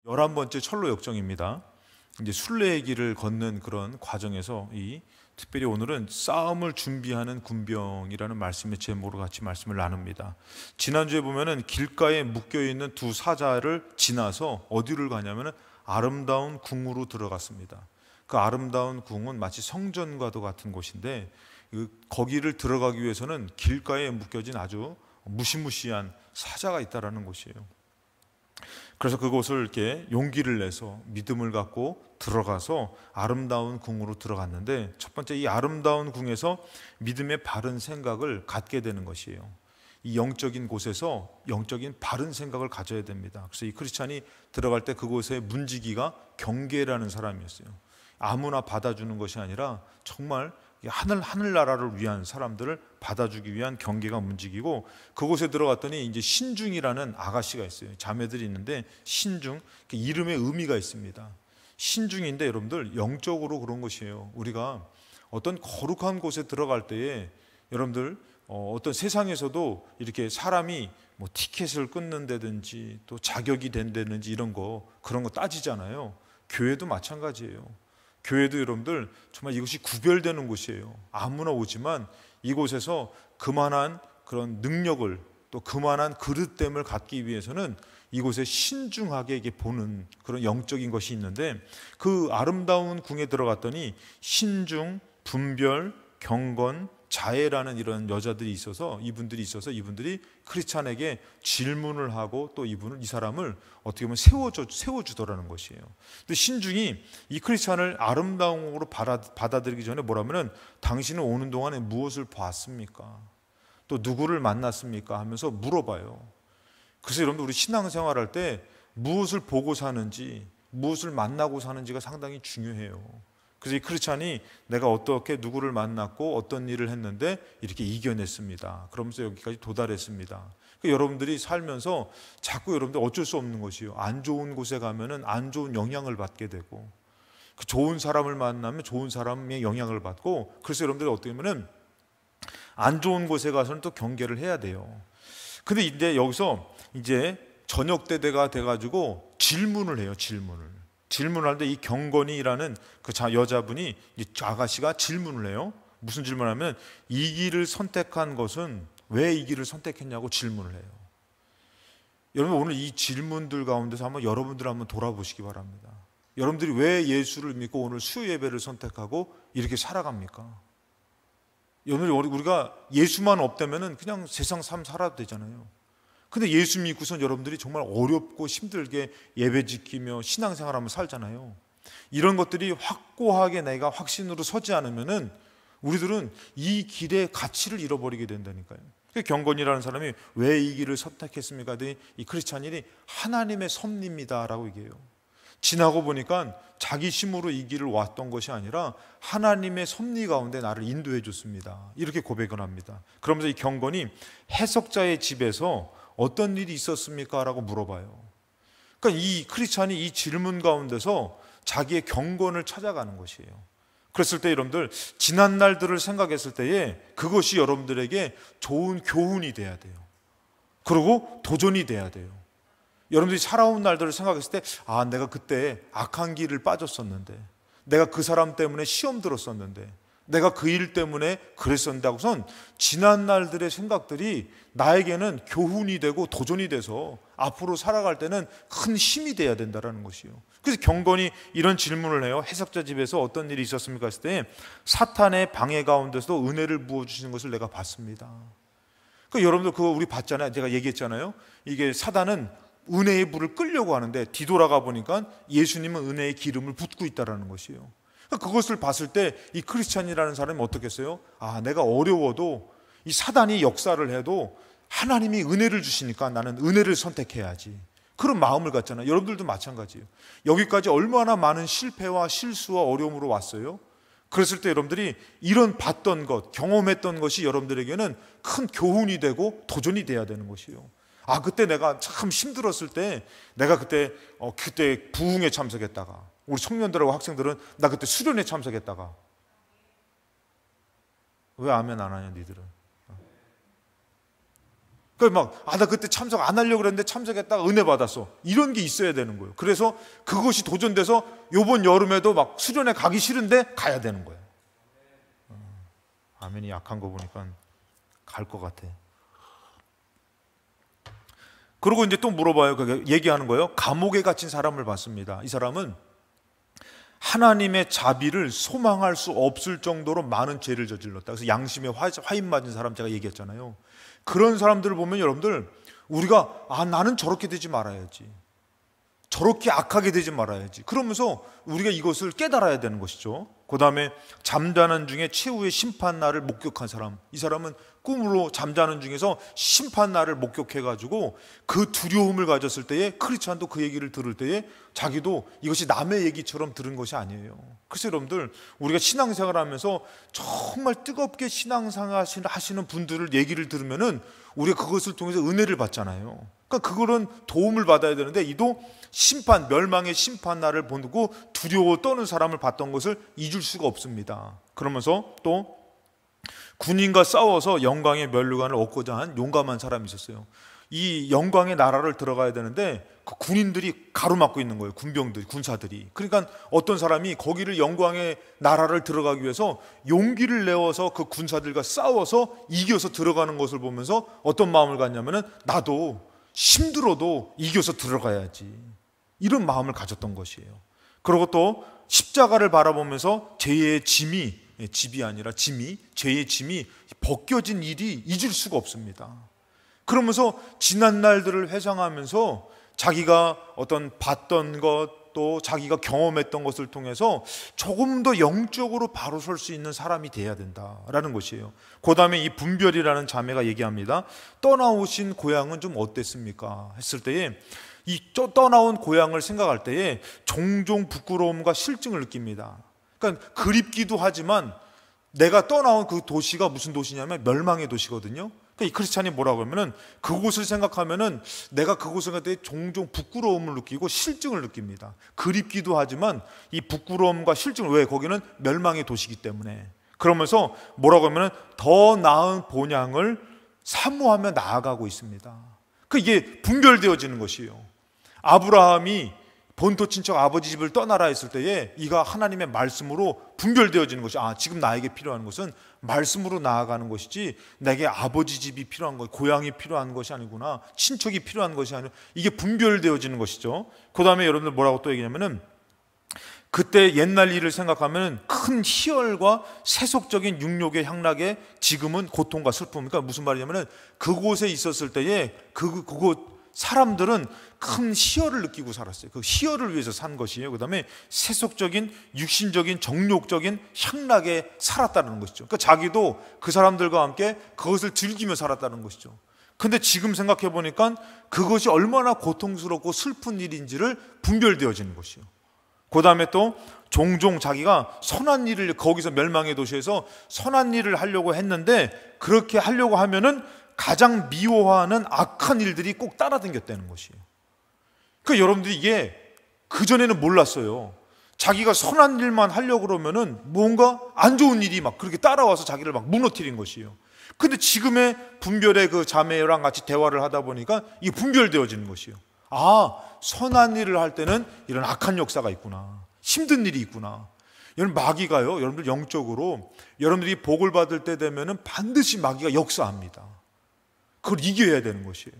11번째 철로 역정입니다. 이제 순례의 길을 걷는 그런 과정에서 특별히 오늘은 싸움을 준비하는 군병이라는 말씀의 제목으로 같이 말씀을 나눕니다. 지난주에 보면은 길가에 묶여있는 두 사자를 지나서 어디를 가냐면은 아름다운 궁으로 들어갔습니다. 그 아름다운 궁은 마치 성전과도 같은 곳인데 거기를 들어가기 위해서는 길가에 묶여진 아주 무시무시한 사자가 있다라는 곳이에요. 그래서 그곳을 이렇게 용기를 내서 믿음을 갖고 들어가서 아름다운 궁으로 들어갔는데, 첫 번째 이 아름다운 궁에서 믿음의 바른 생각을 갖게 되는 것이에요. 이 영적인 곳에서 영적인 바른 생각을 가져야 됩니다. 그래서 이 크리스찬이 들어갈 때 그곳의 문지기가 경계라는 사람이었어요. 아무나 받아주는 것이 아니라 정말 하늘나라를 위한 사람들을 받아주기 위한 경계가 문지기고, 그곳에 들어갔더니 이제 신중이라는 아가씨가 있어요. 자매들이 있는데 신중, 이름에 의미가 있습니다. 신중인데 여러분들 영적으로 그런 것이에요. 우리가 어떤 거룩한 곳에 들어갈 때에 여러분들 어떤 세상에서도 이렇게 사람이 뭐 티켓을 끊는다든지 또 자격이 된다든지 그런 거 따지잖아요. 교회도 마찬가지예요. 교회도 여러분들 정말 이것이 구별되는 곳이에요. 아무나 오지만 이곳에서 그만한 그런 능력을 또 그만한 그릇됨을 갖기 위해서는 이곳에 신중하게 보는 그런 영적인 것이 있는데, 그 아름다운 궁에 들어갔더니 신중, 분별, 경건, 자애라는 이런 여자들이 있어서 이분들이 크리스찬에게 질문을 하고 또 이 사람을 어떻게 보면 세워주더라는 것이에요. 근데 신중이 이 크리스찬을 아름다운 곳으로 받아들이기 전에 뭐라면은 당신은 오는 동안에 무엇을 봤습니까? 또 누구를 만났습니까? 하면서 물어봐요. 그래서 여러분들 우리 신앙생활할 때 무엇을 보고 사는지, 무엇을 만나고 사는지가 상당히 중요해요. 그래서 이 크리스찬이 내가 어떻게 누구를 만났고 어떤 일을 했는데 이렇게 이겨냈습니다. 그러면서 여기까지 도달했습니다. 그러니까 여러분들이 살면서 자꾸 여러분들 어쩔 수 없는 것이요, 안 좋은 곳에 가면은 안 좋은 영향을 받게 되고, 그 좋은 사람을 만나면 좋은 사람의 영향을 받고, 그래서 여러분들이 어떻게 보면은 안 좋은 곳에 가서는 또 경계를 해야 돼요. 근데 이제 여기서 이제 저녁 때가 돼가지고 질문을 해요. 질문을 하는데 이 경건이라는 그 여자분이, 아가씨가 질문을 해요. 무슨 질문을 하면 이 길을 선택한 것은 왜 이 길을 선택했냐고 질문을 해요. 여러분 오늘 이 질문들 가운데서 여러분들 한번 돌아보시기 바랍니다. 여러분들이 왜 예수를 믿고 오늘 수요 예배를 선택하고 이렇게 살아갑니까? 여러분 우리가 예수만 없다면은 그냥 세상 삶 살아도 되잖아요. 근데 예수 믿고선 여러분들이 정말 어렵고 힘들게 예배 지키며 신앙생활하며 살잖아요. 이런 것들이 확고하게 내가 확신으로 서지 않으면은 우리들은 이 길의 가치를 잃어버리게 된다니까요. 경건이라는 사람이 왜 이 길을 선택했습니까? 이 크리스찬이 하나님의 섭리입니다라고 얘기해요. 지나고 보니까 자기 힘으로 이 길을 왔던 것이 아니라 하나님의 섭리 가운데 나를 인도해 줬습니다. 이렇게 고백을 합니다. 그러면서 이 경건이 해석자의 집에서 어떤 일이 있었습니까? 라고 물어봐요. 그러니까 이 크리스찬이 이 질문 가운데서 자기의 경건을 찾아가는 것이에요. 그랬을 때 여러분들 지난 날들을 생각했을 때에 그것이 여러분들에게 좋은 교훈이 돼야 돼요. 그리고 도전이 돼야 돼요. 여러분들이 살아온 날들을 생각했을 때 내가 그때 악한 길을 빠졌었는데, 내가 그 사람 때문에 시험 들었었는데, 내가 그 일 때문에 그랬었는데 하고선 지난 날들의 생각들이 나에게는 교훈이 되고 도전이 돼서 앞으로 살아갈 때는 큰 힘이 돼야 된다는 것이에요. 그래서 경건이 이런 질문을 해요. 해석자 집에서 어떤 일이 있었습니까? 했을 때 사탄의 방해 가운데서도 은혜를 부어주시는 것을 내가 봤습니다. 그러니까 여러분들 그거 우리 봤잖아요. 제가 얘기했잖아요. 이게 사단은 은혜의 불을 끌려고 하는데 뒤돌아가 보니까 예수님은 은혜의 기름을 붓고 있다는 것이에요. 그것을 봤을 때 이 크리스찬이라는 사람이 어떻겠어요? 내가 어려워도 이 사단이 역사를 해도 하나님이 은혜를 주시니까 나는 은혜를 선택해야지, 그런 마음을 갖잖아요. 여러분들도 마찬가지예요. 여기까지 얼마나 많은 실패와 실수와 어려움으로 왔어요. 그랬을 때 여러분들이 이런 봤던 것, 경험했던 것이 여러분들에게는 큰 교훈이 되고 도전이 돼야 되는 것이에요. 그때 내가 참 힘들었을 때 내가 그때 부흥에 참석했다가, 우리 청년들하고 학생들은 나 그때 수련회 참석했다가. 왜 아멘 안 하냐 니들은? 나 그때 참석 안 하려고 그랬는데 참석했다가 은혜 받았어. 이런 게 있어야 되는 거예요. 그래서 그것이 도전돼서 요번 여름에도 막 수련회 가기 싫은데 가야 되는 거예요. 아멘이 약한 거 보니까 갈 것 같아. 그리고 이제 또 물어봐요. 얘기하는 거예요. 감옥에 갇힌 사람을 봤습니다. 이 사람은 하나님의 자비를 소망할 수 없을 정도로 많은 죄를 저질렀다. 그래서 양심에 화인 맞은 사람 제가 얘기했잖아요. 그런 사람들을 보면 여러분들 우리가 나는 저렇게 되지 말아야지, 저렇게 악하게 되지 말아야지, 그러면서 우리가 이것을 깨달아야 되는 것이죠. 그 다음에 잠자는 중에 최후의 심판날을 목격한 사람, 이 사람은 꿈으로 잠자는 중에서 심판날을 목격해가지고 그 두려움을 가졌을 때에 크리스찬도 그 얘기를 들을 때에 자기도 이것이 남의 얘기처럼 들은 것이 아니에요. 그래서 여러분들 우리가 신앙생활 하면서 정말 뜨겁게 신앙생활 하시는 분들을 얘기를 들으면은 우리가 그것을 통해서 은혜를 받잖아요. 그러니까 그거는 도움을 받아야 되는데 이도 심판, 멸망의 심판날을 보고 두려워 떠는 사람을 봤던 것을 잊을 수가 없습니다. 그러면서 또 군인과 싸워서 영광의 면류관을 얻고자 한 용감한 사람이 있었어요. 이 영광의 나라를 들어가야 되는데 그 군인들이 가로막고 있는 거예요. 군병들, 군사들이. 그러니까 어떤 사람이 거기를 영광의 나라를 들어가기 위해서 용기를 내어서 그 군사들과 싸워서 이겨서 들어가는 것을 보면서 어떤 마음을 갖냐면은 나도 힘들어도 이겨서 들어가야지, 이런 마음을 가졌던 것이에요. 그리고 또 십자가를 바라보면서 죄의 짐이, 집이 아니라 짐이, 죄의 짐이 벗겨진 일이 잊을 수가 없습니다. 그러면서 지난 날들을 회상하면서 자기가 어떤 봤던 것, 또 자기가 경험했던 것을 통해서 조금 더 영적으로 바로 설 수 있는 사람이 돼야 된다라는 것이에요. 그 다음에 이 분별이라는 자매가 얘기합니다. 떠나오신 고향은 좀 어땠습니까? 했을 때에 이 떠나온 고향을 생각할 때에 종종 부끄러움과 실증을 느낍니다. 그러니까 그립기도 하지만 내가 떠나온 그 도시가 무슨 도시냐면 멸망의 도시거든요. 그러니까 이 크리스찬이 뭐라고 하면은 그곳을 생각하면은 내가 그곳을 갈 때 종종 부끄러움을 느끼고 실증을 느낍니다. 그립기도 하지만 이 부끄러움과 실증을, 왜? 거기는 멸망의 도시이기 때문에. 그러면서 뭐라고 하면은 더 나은 본향을 사모하며 나아가고 있습니다. 이게 분별되어지는 것이에요. 아브라함이 본토 친척 아버지 집을 떠나라 했을 때에 이가 하나님의 말씀으로 분별되어지는 것이, 지금 나에게 필요한 것은 말씀으로 나아가는 것이지 내게 아버지 집이 필요한 것, 고향이 필요한 것이 아니구나, 친척이 필요한 것이 아니고, 이게 분별되어지는 것이죠. 그 다음에 여러분들 뭐라고 또 얘기하냐면은 그때 옛날 일을 생각하면 큰 희열과 세속적인 육욕의 향락에 지금은 고통과 슬픔. 그러니까 무슨 말이냐면은 그곳에 있었을 때에 그곳 사람들은 큰 희열을 느끼고 살았어요. 그 희열을 위해서 산 것이에요. 그 다음에 세속적인, 육신적인, 정욕적인 향락에 살았다는 것이죠. 그러니까 자기도 그 사람들과 함께 그것을 즐기며 살았다는 것이죠. 근데 지금 생각해 보니까 그것이 얼마나 고통스럽고 슬픈 일인지를 분별되어지는 것이에요. 그 다음에 또 종종 자기가 선한 일을, 거기서 멸망의 도시에서 선한 일을 하려고 했는데 그렇게 하려고 하면은 가장 미워하는 악한 일들이 꼭 따라다녔다는 것이에요. 그러니까 여러분들이 이게 그전에는 몰랐어요. 자기가 선한 일만 하려고 그러면은 뭔가 안 좋은 일이 막 그렇게 따라와서 자기를 막 무너뜨린 것이에요. 근데 지금의 분별의 그 자매랑 같이 대화를 하다 보니까 이게 분별되어지는 것이에요. 선한 일을 할 때는 이런 악한 역사가 있구나, 힘든 일이 있구나. 여러분, 마귀가요, 여러분들 영적으로 여러분들이 복을 받을 때 되면은 반드시 마귀가 역사합니다. 그걸 이겨야 되는 것이에요.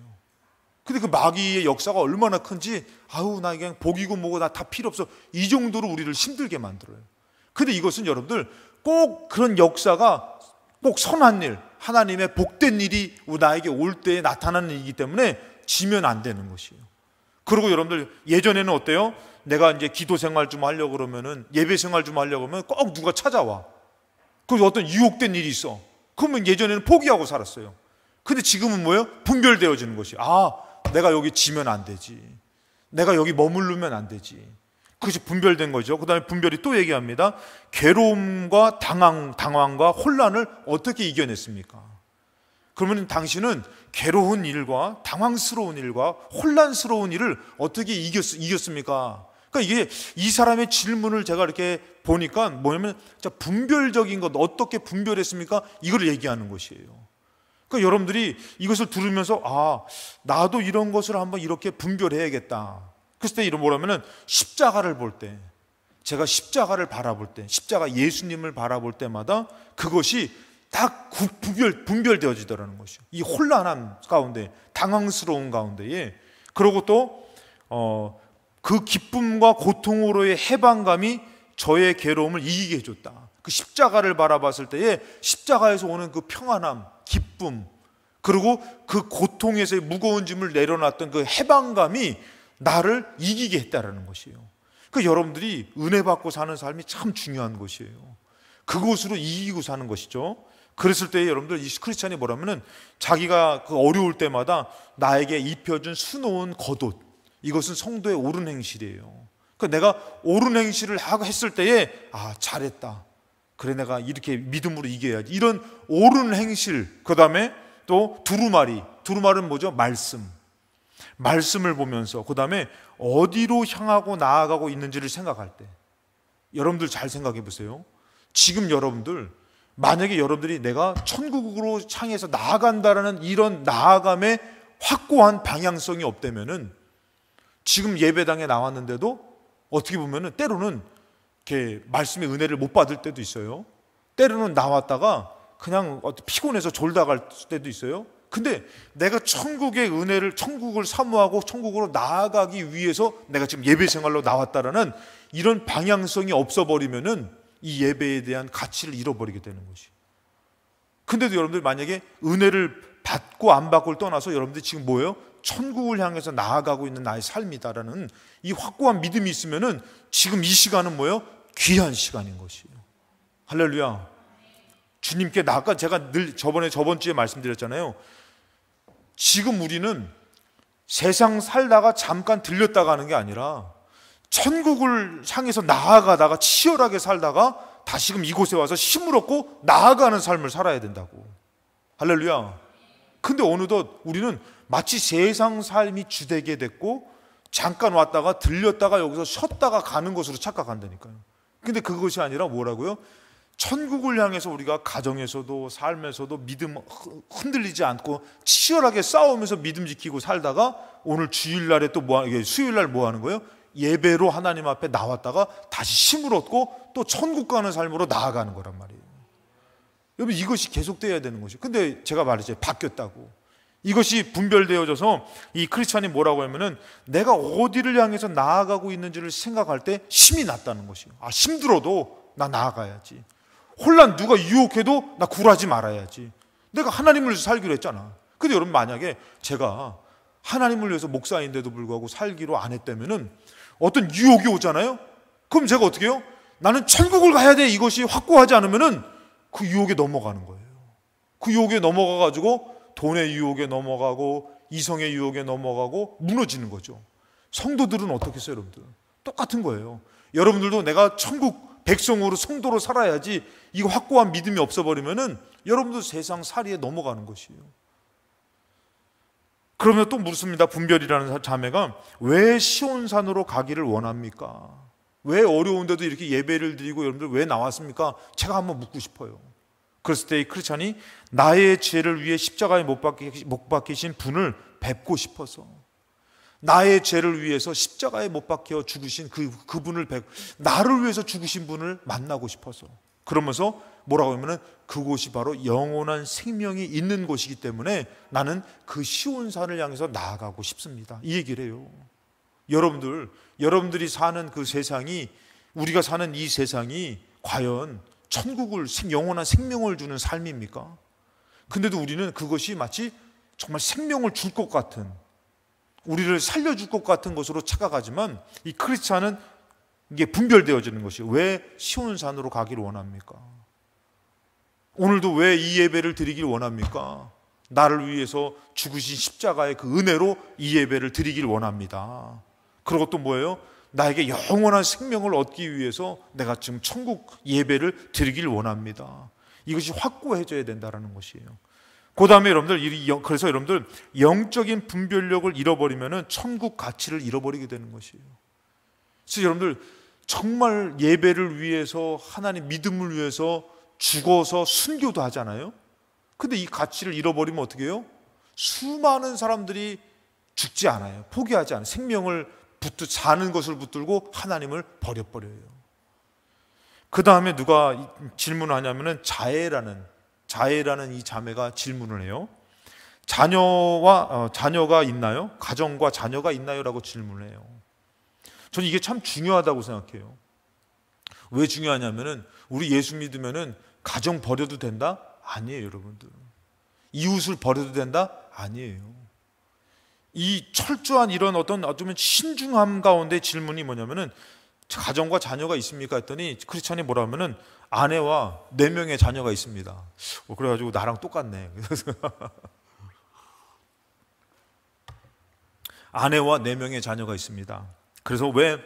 근데 그 마귀의 역사가 얼마나 큰지, 나 그냥 복이고 뭐고 나 다 필요 없어, 이 정도로 우리를 힘들게 만들어요. 근데 이것은 여러분들 꼭 그런 역사가 꼭 선한 일, 하나님의 복된 일이 나에게 올 때에 나타나는 일이기 때문에 지면 안 되는 것이에요. 그리고 여러분들 예전에는 어때요? 내가 이제 기도 생활 좀 하려고 그러면은, 예배 생활 좀 하려고 하면 꼭 누가 찾아와. 그리고 어떤 유혹된 일이 있어. 그러면 예전에는 포기하고 살았어요. 근데 지금은 뭐예요? 분별되어지는 것이, 내가 여기 지면 안 되지, 내가 여기 머무르면 안 되지. 그것이 분별된 거죠. 그 다음에 분별이 또 얘기합니다. 괴로움과 당황과 혼란을 어떻게 이겨냈습니까? 그러면 당신은 괴로운 일과 당황스러운 일과 혼란스러운 일을 어떻게 이겼습니까? 그러니까 이게 이 사람의 질문을 제가 이렇게 보니까 뭐냐면 분별적인 것, 어떻게 분별했습니까? 이걸 얘기하는 것이에요. 그러니까 여러분들이 이것을 들으면서 나도 이런 것을 한번 이렇게 분별해야겠다. 그랬을 때 뭐라면은 십자가를 볼 때, 제가 십자가를 바라볼 때, 십자가 예수님을 바라볼 때마다 그것이 다 분별되어지더라는 것이요. 이 혼란함 가운데, 당황스러운 가운데에, 그리고 또 그 기쁨과 고통으로의 해방감이 저의 괴로움을 이기게 해줬다. 그 십자가를 바라봤을 때에 십자가에서 오는 그 평안함, 기쁨, 그리고 그 고통에서의 무거운 짐을 내려놨던 그 해방감이 나를 이기게 했다라는 것이에요. 그 여러분들이 은혜 받고 사는 삶이 참 중요한 것이에요. 그것으로 이기고 사는 것이죠. 그랬을 때에 여러분들 이 크리스찬이 뭐라면은 자기가 그 어려울 때마다 나에게 입혀준 수놓은 겉옷, 이것은 성도의 옳은 행실이에요. 그 내가 옳은 행실을 하고 했을 때에 잘했다. 그래 내가 이렇게 믿음으로 이겨야지. 이런 옳은 행실, 그 다음에 또 두루마리는 뭐죠? 말씀을 보면서 그 다음에 어디로 향하고 나아가고 있는지를 생각할 때, 여러분들 잘 생각해 보세요. 지금 여러분들 만약에 여러분들이 내가 천국으로 향해서 나아간다라는 이런 나아감의 확고한 방향성이 없다면은 지금 예배당에 나왔는데도 어떻게 보면은 때로는 이렇게 말씀의 은혜를 못 받을 때도 있어요. 때로는 나왔다가 그냥 피곤해서 졸다 갈 때도 있어요. 근데 내가 천국의 은혜를, 천국을 사모하고 천국으로 나아가기 위해서 내가 지금 예배 생활로 나왔다라는 이런 방향성이 없어버리면은 이 예배에 대한 가치를 잃어버리게 되는 것이. 근데도 여러분들 만약에 은혜를 받고 안 받고를 떠나서 여러분들이 지금 뭐예요? 천국을 향해서 나아가고 있는 나의 삶이다라는 이 확고한 믿음이 있으면은 지금 이 시간은 뭐예요? 귀한 시간인 것이에요. 할렐루야. 주님께 아까 제가 늘 저번 주에 말씀드렸잖아요. 지금 우리는 세상 살다가 잠깐 들렸다가 하는 게 아니라 천국을 향해서 나아가다가 치열하게 살다가 다시금 이곳에 와서 힘을 얻고 나아가는 삶을 살아야 된다고. 할렐루야. 근데 어느덧 우리는 마치 세상 삶이 주되게 됐고 잠깐 왔다가 들렸다가 여기서 쉬었다가 가는 것으로 착각한다니까요. 근데 그것이 아니라 뭐라고요? 천국을 향해서 우리가 가정에서도 삶에서도 믿음 흔들리지 않고 치열하게 싸우면서 믿음 지키고 살다가 오늘 주일날에 또 수요일날 뭐 하는 거예요? 예배로 하나님 앞에 나왔다가 다시 힘을 얻고 또 천국 가는 삶으로 나아가는 거란 말이에요. 여러분 이것이 계속돼야 되는 것이에요. 근데 제가 말했죠. 바뀌었다고. 이것이 분별되어져서 이 크리스찬이 뭐라고 하면은 내가 어디를 향해서 나아가고 있는지를 생각할 때 힘이 났다는 것이에요. 힘들어도 나 나아가야지. 혼란 누가 유혹해도 나 굴하지 말아야지. 내가 하나님을 위해서 살기로 했잖아. 근데 여러분 만약에 제가 하나님을 위해서 목사인데도 불구하고 살기로 안 했다면은 어떤 유혹이 오잖아요. 그럼 제가 어떻게 해요? 나는 천국을 가야 돼. 이것이 확고하지 않으면은 그 유혹에 넘어가는 거예요. 그 유혹에 넘어가가지고 돈의 유혹에 넘어가고 이성의 유혹에 넘어가고 무너지는 거죠. 성도들은 어떻겠어요, 여러분들? 똑같은 거예요. 여러분들도 내가 천국 백성으로 성도로 살아야지 이거 확고한 믿음이 없어버리면은 여러분도 세상 살이에 넘어가는 것이에요. 그러면 또 묻습니다. 분별이라는 자매가 왜 시온산으로 가기를 원합니까? 왜 어려운데도 이렇게 예배를 드리고 여러분들 왜 나왔습니까? 제가 한번 묻고 싶어요. 그랬을 때 이 크리스찬이 나의 죄를 위해 십자가에 못 박히신 분을 뵙고 싶어서, 나의 죄를 위해서 십자가에 못 박혀 죽으신 그분을 나를 위해서 죽으신 분을 만나고 싶어서, 그러면서 뭐라고 하면은 그곳이 바로 영원한 생명이 있는 곳이기 때문에 나는 그 시온산을 향해서 나아가고 싶습니다. 이 얘기를 해요. 여러분들이 사는 그 세상이, 우리가 사는 이 세상이 과연 천국을, 영원한 생명을 주는 삶입니까? 근데도 우리는 그것이 마치 정말 생명을 줄 것 같은, 우리를 살려줄 것 같은 것으로 착각하지만 이 크리스찬은 이게 분별되어지는 것이에요. 왜 시온산으로 가기를 원합니까? 오늘도 왜 이 예배를 드리길 원합니까? 나를 위해서 죽으신 십자가의 그 은혜로 이 예배를 드리길 원합니다. 그리고 또 뭐예요? 나에게 영원한 생명을 얻기 위해서 내가 지금 천국 예배를 드리길 원합니다. 이것이 확고해져야 된다는 것이에요. 그 다음에 그래서 여러분들 영적인 분별력을 잃어버리면 천국 가치를 잃어버리게 되는 것이에요. 그래서 여러분들 정말 예배를 위해서, 하나님 믿음을 위해서 죽어서 순교도 하잖아요. 근데 이 가치를 잃어버리면 어떻게 해요? 수많은 사람들이 죽지 않아요. 포기하지 않아요. 생명을 사는 것을 붙들고 하나님을 버려버려요. 그 다음에 누가 질문을 하냐면은 자애라는 이 자매가 질문을 해요. 자녀가 있나요? 가정과 자녀가 있나요? 라고 질문을 해요. 저는 이게 참 중요하다고 생각해요. 왜 중요하냐면은 우리 예수 믿으면은 가정 버려도 된다? 아니에요, 여러분들. 이웃을 버려도 된다? 아니에요. 이 철저한 이런 어쩌면 신중함 가운데 질문이 뭐냐면은 가정과 자녀가 있습니까? 했더니 크리스찬이 뭐라 하면은 아내와 4명의 자녀가 있습니다. 그래가지고 나랑 똑같네. 아내와 4명의 자녀가 있습니다. 그래서 왜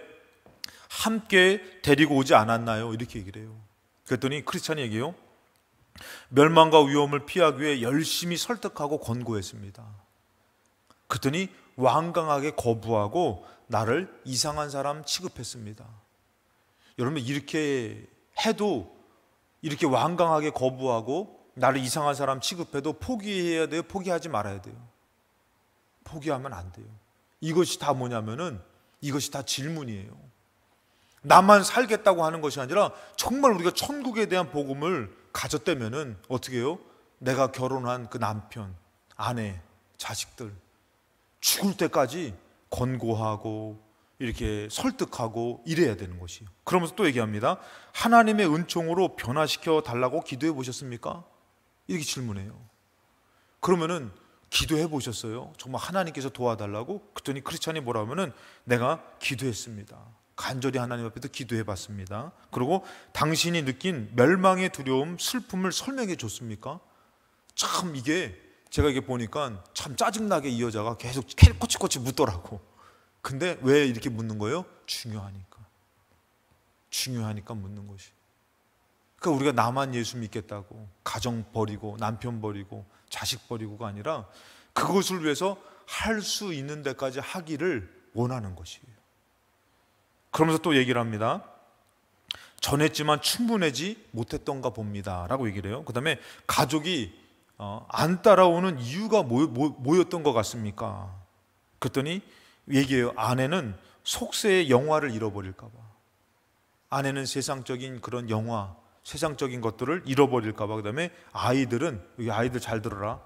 함께 데리고 오지 않았나요? 이렇게 얘기를 해요. 그랬더니 크리스찬이 얘기해요. 멸망과 위험을 피하기 위해 열심히 설득하고 권고했습니다. 그랬더니 완강하게 거부하고 나를 이상한 사람 취급했습니다. 여러분, 이렇게 해도, 이렇게 완강하게 거부하고 나를 이상한 사람 취급해도 포기해야 돼요? 포기하지 말아야 돼요? 포기하면 안 돼요. 이것이 다 뭐냐면은 이것이 다 질문이에요. 나만 살겠다고 하는 것이 아니라 정말 우리가 천국에 대한 복음을 가졌다면은 어떻게 해요? 내가 결혼한 그 남편, 아내, 자식들 죽을 때까지 권고하고 이렇게 설득하고 이래야 되는 것이에요. 그러면서 또 얘기합니다. 하나님의 은총으로 변화시켜 달라고 기도해 보셨습니까? 이렇게 질문해요. 그러면은 기도해 보셨어요? 정말 하나님께서 도와달라고? 그랬더니 크리스찬이 뭐라 하면은 내가 기도했습니다. 간절히 하나님 앞에서 기도해 봤습니다. 그리고 당신이 느낀 멸망의 두려움, 슬픔을 설명해 줬습니까? 참 이게 제가 이게 보니까 참 짜증나게 이 여자가 계속 꼬치꼬치 묻더라고. 근데 왜 이렇게 묻는 거예요? 중요하니까 묻는 것이. 그러니까 우리가 나만 예수 믿겠다고 가정 버리고 남편 버리고 자식 버리고가 아니라 그것을 위해서 할 수 있는 데까지 하기를 원하는 것이에요. 그러면서 또 얘기를 합니다. 전했지만 충분하지 못했던가 봅니다 라고 얘기를 해요. 그 다음에 가족이 안 따라오는 이유가 뭐였던 것 같습니까? 그랬더니 얘기해요. 아내는 속세의 영화를 잃어버릴까 봐. 아내는 세상적인 그런 영화, 세상적인 것들을 잃어버릴까 봐. 그 다음에 아이들은, 여기 아이들 잘 들어라.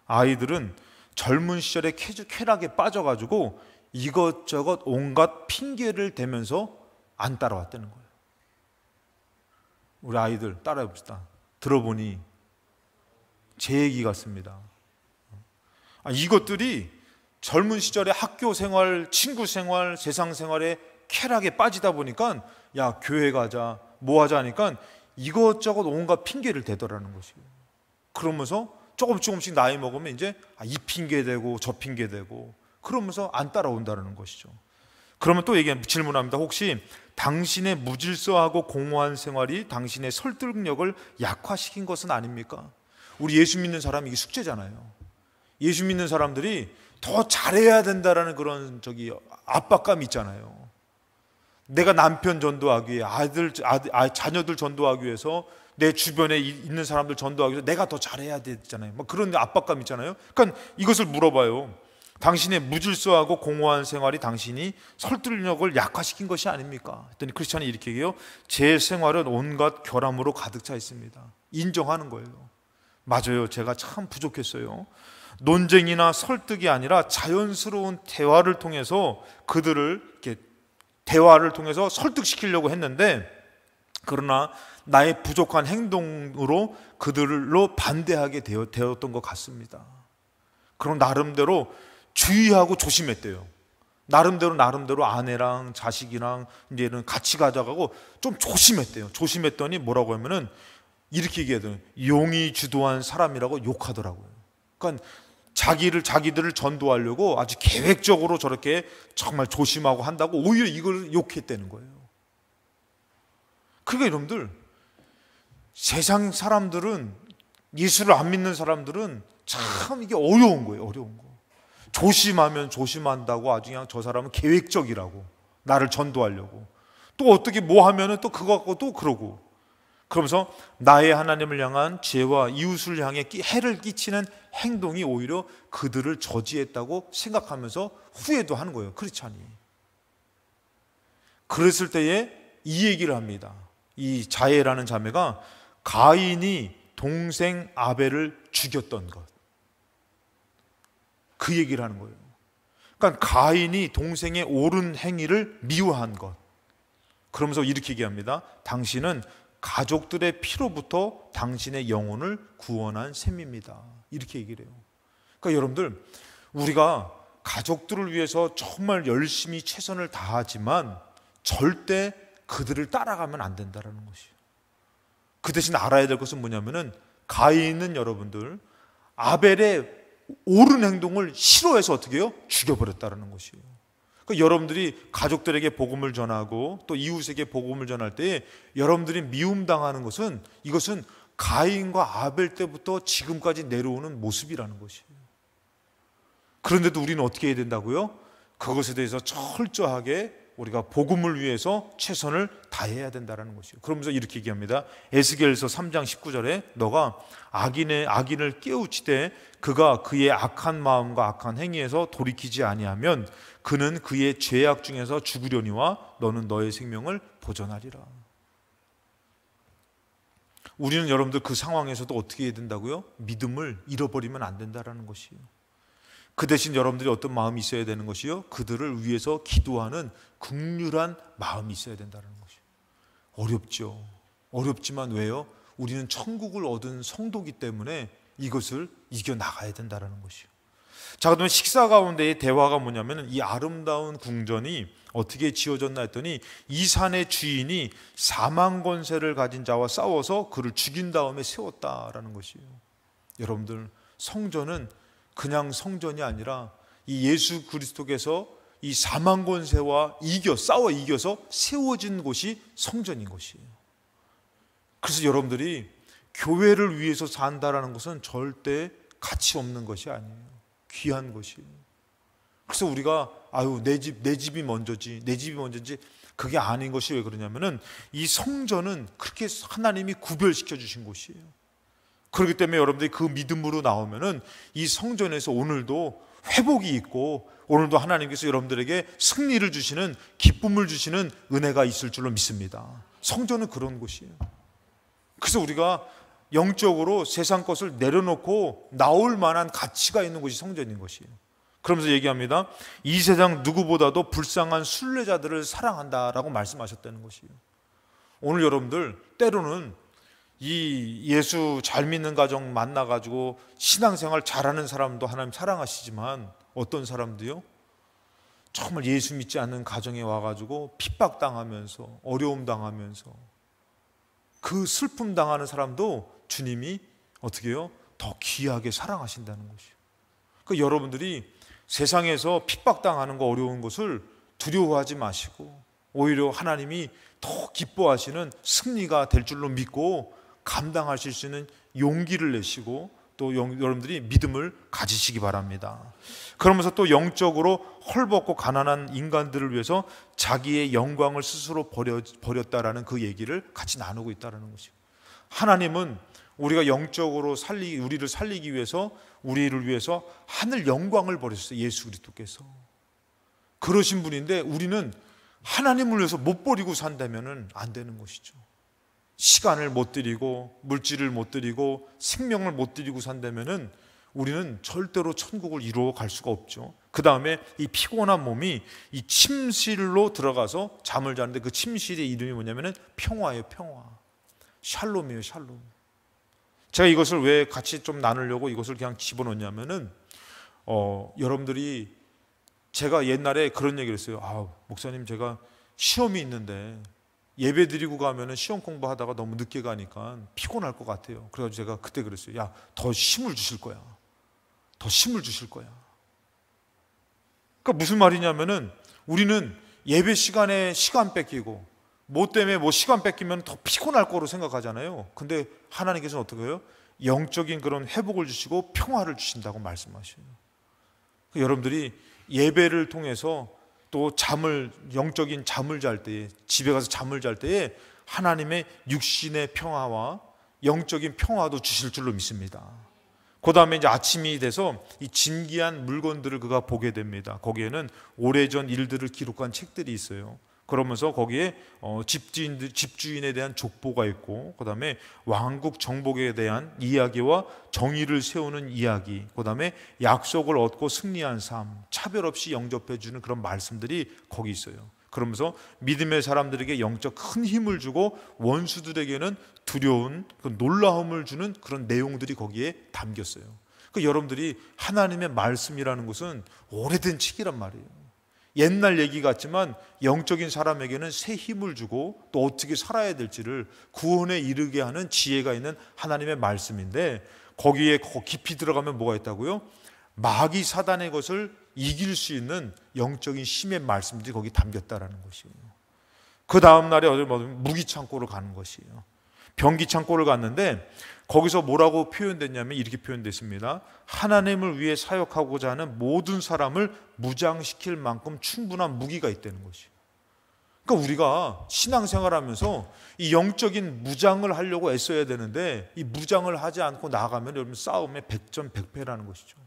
아이들은 젊은 시절에 쾌락에 빠져가지고 이것저것 온갖 핑계를 대면서 안 따라왔다는 거예요. 우리 아이들 따라해 봅시다. 들어보니 제 얘기 같습니다. 이것들이 젊은 시절에 학교 생활, 친구 생활, 세상 생활에 쾌락에 빠지다 보니까 야 교회 가자, 뭐 하자 하니까 이것저것 온갖 핑계를 대더라는 것이에요. 그러면서 조금씩 나이 먹으면 이제 이 핑계 대고 저 핑계 대고 그러면서 안 따라온다는 것이죠. 그러면 또 질문합니다. 혹시 당신의 무질서하고 공허한 생활이 당신의 설득력을 약화시킨 것은 아닙니까? 우리 예수 믿는 사람이 이게 숙제잖아요. 예수 믿는 사람들이 더 잘해야 된다라는 그런 압박감이 있잖아요. 내가 남편 전도하기 위해 자녀들 전도하기 위해서 내 주변에 있는 사람들 전도하기 위해서 내가 더 잘해야 되잖아요. 막 그런 압박감 있잖아요. 그러니까 이것을 물어봐요. 당신의 무질서하고 공허한 생활이 당신이 설득력을 약화시킨 것이 아닙니까? 했더니 크리스찬이 이렇게 얘기해요. 제 생활은 온갖 결함으로 가득 차 있습니다. 인정하는 거예요. 맞아요. 제가 참 부족했어요. 논쟁이나 설득이 아니라 자연스러운 대화를 통해서 그들을 이렇게 대화를 통해서 설득시키려고 했는데 그러나 나의 부족한 행동으로 그들로 반대하게 되었던 것 같습니다. 그럼 나름대로 주의하고 조심했대요. 나름대로 아내랑 자식이랑 이제는 같이 가져가고 좀 조심했대요. 조심했더니 뭐라고 하면은 이렇게 얘기하더니 용이 주도한 사람이라고 욕하더라고요. 그러니까 자기들을 전도하려고 아주 계획적으로 저렇게 정말 조심하고 한다고 오히려 이걸 욕했다는 거예요. 그러니까 여러분들 세상 사람들은 예수를 안 믿는 사람들은 참 이게 어려운 거예요. 어려운 거. 조심하면 조심한다고 아주 그냥 저 사람은 계획적이라고 나를 전도하려고 또 어떻게 뭐 하면은 또 그거 갖고 또 그러고 그러면서 나의 하나님을 향한 죄와 이웃을 향해 해를 끼치는 행동이 오히려 그들을 저지했다고 생각하면서 후회도 하는 거예요. 그렇지 않니? 그랬을 때에 이 얘기를 합니다. 이 자해라는 자매가 가인이 동생 아벨을 죽였던 것, 그 얘기를 하는 거예요. 그러니까 가인이 동생의 옳은 행위를 미워한 것. 그러면서 이렇게 얘기합니다. 당신은 가족들의 피로부터 당신의 영혼을 구원한 셈입니다. 이렇게 얘기를 해요. 그러니까 여러분들, 우리가 가족들을 위해서 정말 열심히 최선을 다하지만 절대 그들을 따라가면 안 된다는 것이에요. 그 대신 알아야 될 것은 뭐냐면은, 가인은 여러분들 아벨의 옳은 행동을 싫어해서 어떻게 해요? 죽여버렸다는 것이에요. 그러니까 여러분들이 가족들에게 복음을 전하고 또 이웃에게 복음을 전할 때 여러분들이 미움당하는 것은, 이것은 가인과 아벨 때부터 지금까지 내려오는 모습이라는 것이에요. 그런데도 우리는 어떻게 해야 된다고요? 그것에 대해서 철저하게 우리가 복음을 위해서 최선을 다해야 된다는 것이에요. 그러면서 이렇게 얘기합니다. 에스겔서 3장 19절에 너가 악인을 깨우치되 그가 그의 악한 마음과 악한 행위에서 돌이키지 아니하면 그는 그의 죄악 중에서 죽으려니와 너는 너의 생명을 보존하리라. 우리는 여러분들 그 상황에서도 어떻게 해야 된다고요? 믿음을 잃어버리면 안 된다는 것이에요. 그 대신 여러분들이 어떤 마음이 있어야 되는 것이요? 그들을 위해서 기도하는 긍휼한 마음이 있어야 된다는 것이에요. 어렵죠. 어렵지만 왜요? 우리는 천국을 얻은 성도기 때문에 이것을 이겨나가야 된다는 것이에요. 자, 그러면 식사 가운데의 대화가 뭐냐면, 이 아름다운 궁전이 어떻게 지어졌나 했더니 이 산의 주인이 사망 권세를 가진 자와 싸워서 그를 죽인 다음에 세웠다라는 것이에요. 여러분들, 성전은 그냥 성전이 아니라 이 예수 그리스도께서 이 사망 권세와 싸워 이겨서 세워진 곳이 성전인 것이에요. 그래서 여러분들이 교회를 위해서 산다라는 것은 절대 가치 없는 것이 아니에요. 귀한 것이에요. 그래서 우리가 내 집이 먼저지, 내 집이 먼저지, 그게 아닌 것이 왜 그러냐면은 이 성전은 그렇게 하나님이 구별시켜 주신 곳이에요. 그렇기 때문에 여러분들이 그 믿음으로 나오면은 이 성전에서 오늘도 회복이 있고 오늘도 하나님께서 여러분들에게 승리를 주시는, 기쁨을 주시는 은혜가 있을 줄로 믿습니다. 성전은 그런 곳이에요. 그래서 우리가 영적으로 세상 것을 내려놓고 나올 만한 가치가 있는 곳이 성전인 것이에요. 그러면서 얘기합니다. 이 세상 누구보다도 불쌍한 순례자들을 사랑한다라고 말씀하셨다는 것이에요. 오늘 여러분들 때로는 이 예수 잘 믿는 가정 만나가지고 신앙생활 잘하는 사람도 하나님 사랑하시지만 어떤 사람도요, 정말 예수 믿지 않는 가정에 와가지고 핍박당하면서 어려움 당하면서 그 슬픔 당하는 사람도 주님이 어떻게 해요? 더 귀하게 사랑하신다는 것이에요. 그러니까 여러분들이 세상에서 핍박당하는 거 어려운 것을 두려워하지 마시고 오히려 하나님이 더 기뻐하시는 승리가 될 줄로 믿고 감당하실 수 있는 용기를 내시고 또 여러분들이 믿음을 가지시기 바랍니다. 그러면서 또 영적으로 헐벗고 가난한 인간들을 위해서 자기의 영광을 스스로 버렸다라는 그 얘기를 같이 나누고 있다는 것이죠. 하나님은 우리가 영적으로 우리를 살리기 위해서 우리를 위해서 하늘 영광을 버리셨어요. 예수 그리스도께서. 그러신 분인데 우리는 하나님을 위해서 못 버리고 산다면 안 되는 것이죠. 시간을 못 드리고 물질을 못 드리고 생명을 못 드리고 산다면 우리는 절대로 천국을 이루어 갈 수가 없죠. 그 다음에 이 피곤한 몸이 이 침실로 들어가서 잠을 자는데 그 침실의 이름이 뭐냐면 평화예요. 평화. 샬롬이에요. 샬롬. 제가 이것을 왜 같이 좀 나누려고 이것을 그냥 집어넣냐면은 여러분들이, 제가 옛날에 그런 얘기를 했어요. 목사님, 제가 시험이 있는데 예배 드리고 가면은 시험 공부하다가 너무 늦게 가니까 피곤할 것 같아요. 그래가지고 제가 그때 그랬어요. 야, 더 힘을 주실 거야. 더 힘을 주실 거야. 그러니까 무슨 말이냐면은 우리는 예배 시간에 시간 뺏기고 뭐 때문에 시간 뺏기면 더 피곤할 거로 생각하잖아요. 근데 하나님께서는 어떻게 해요? 영적인 그런 회복을 주시고 평화를 주신다고 말씀하셔요. 그러니까 여러분들이 예배를 통해서 또 영적인 잠을 잘 때에, 집에 가서 잠을 잘 때에 하나님의 육신의 평화와 영적인 평화도 주실 줄로 믿습니다. 그 다음에 이제 아침이 돼서 이 진귀한 물건들을 그가 보게 됩니다. 거기에는 오래전 일들을 기록한 책들이 있어요. 그러면서 거기에 집주인에 대한 족보가 있고, 그 다음에 왕국 정복에 대한 이야기와 정의를 세우는 이야기, 그 다음에 약속을 얻고 승리한 삶, 차별 없이 영접해주는 그런 말씀들이 거기 있어요. 그러면서 믿음의 사람들에게 영적 큰 힘을 주고 원수들에게는 두려운 그 놀라움을 주는 그런 내용들이 거기에 담겼어요. 그러니까 여러분들이 하나님의 말씀이라는 것은 오래된 책이란 말이에요. 옛날 얘기 같지만 영적인 사람에게는 새 힘을 주고 또 어떻게 살아야 될지를 구원에 이르게 하는 지혜가 있는 하나님의 말씀인데, 거기에 깊이 들어가면 뭐가 있다고요? 마귀 사단의 것을 이길 수 있는 영적인 힘의 말씀들이 거기 담겼다라는 것이에요. 그 다음 날에 어디 무기창고를 가는 것이에요. 병기창고를 갔는데 거기서 뭐라고 표현됐냐면 이렇게 표현됐습니다. 하나님을 위해 사역하고자 하는 모든 사람을 무장시킬 만큼 충분한 무기가 있다는 것이에요. 그러니까 우리가 신앙생활하면서 이 영적인 무장을 하려고 애써야 되는데, 이 무장을 하지 않고 나가면 여러분 싸움에 백전백패라는 것이죠.